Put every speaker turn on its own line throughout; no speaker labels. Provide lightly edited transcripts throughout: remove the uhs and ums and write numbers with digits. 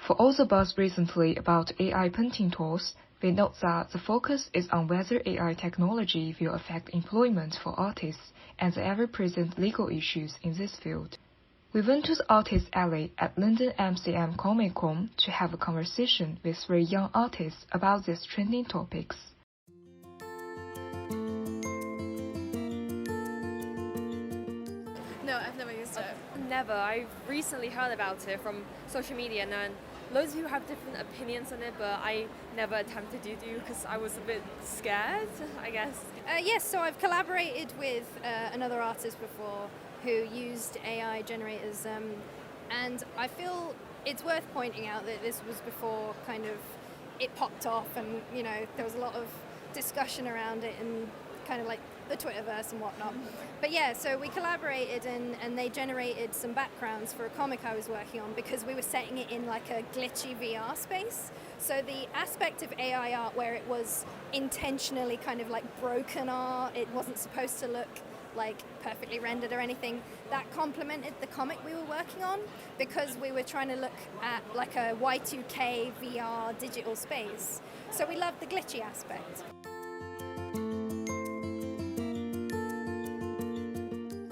For all the buzz recently about AI painting tools, we note that the focus is on whether AI technology will affect employment for artists and the ever-present legal issues in this field. We went to the Artist Alley at London MCM Comic Con to have a conversation with 3 young artists about these trending topics.
No, I've never used it.
Never. I've recently heard about it from social media, and loads of people have different opinions on it, but I never attempted to do because I was a bit scared, I guess.
Yes, so I've collaborated with another artist before who used AI generators, and I feel it's worth pointing out that this was before kind of it popped off, and there was a lot of discussion around it and kind of like the Twitterverse and whatnot. But yeah, so we collaborated and they generated some backgrounds for a comic I was working on because we were setting it in like a glitchy VR space. So the aspect of AI art where it was intentionally kind of like broken art, it wasn't supposed to look like perfectly rendered or anything, that complemented the comic we were working on because we were trying to look at like a Y2K VR digital space. So we loved the glitchy aspect.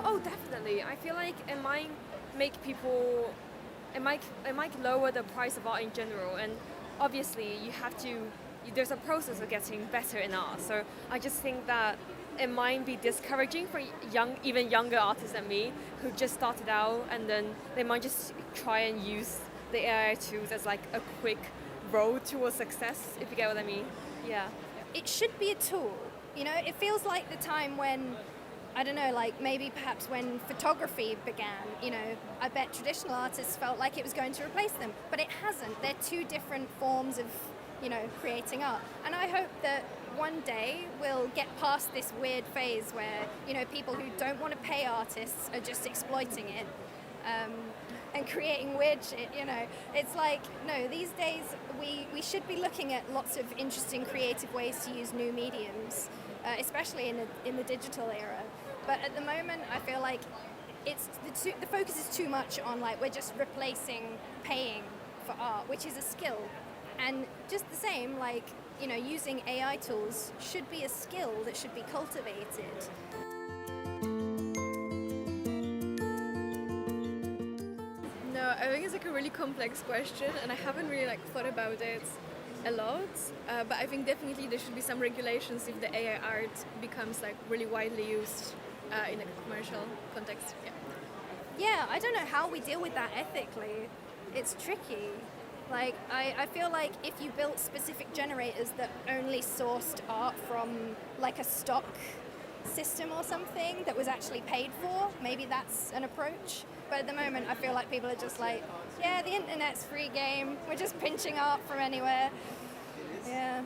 Oh, definitely. I feel like it might make people, it might lower the price of art in general, and obviously there's a process of getting better in art. So I just think that it might be discouraging for even younger artists than me who just started out, and then they might just try and use the AI tools as like a quick road towards success, if you get what I mean. Yeah.
It should be a tool. It feels like the time when, I don't know, like maybe perhaps when photography began, I bet traditional artists felt like it was going to replace them, but it hasn't. They're two different forms of, creating art. And I hope that one day we'll get past this weird phase where, people who don't want to pay artists are just exploiting it and creating weird shit, It's like, no, these days we should be looking at lots of interesting creative ways to use new mediums, especially in the digital era. But at the moment, I feel like the focus is too much on like we're just replacing paying for art, which is a skill. And just the same, like, using AI tools should be a skill that should be cultivated.
No, I think it's like a really complex question, and I haven't really thought about it a lot. But I think definitely there should be some regulations if the AI art becomes really widely used in a commercial context.
Yeah, I don't know how we deal with that ethically. It's tricky. I feel like if you built specific generators that only sourced art from a stock system or something that was actually paid for, maybe that's an approach. But at the moment, I feel like people are just the internet's free game. We're just pinching art from anywhere. Yeah.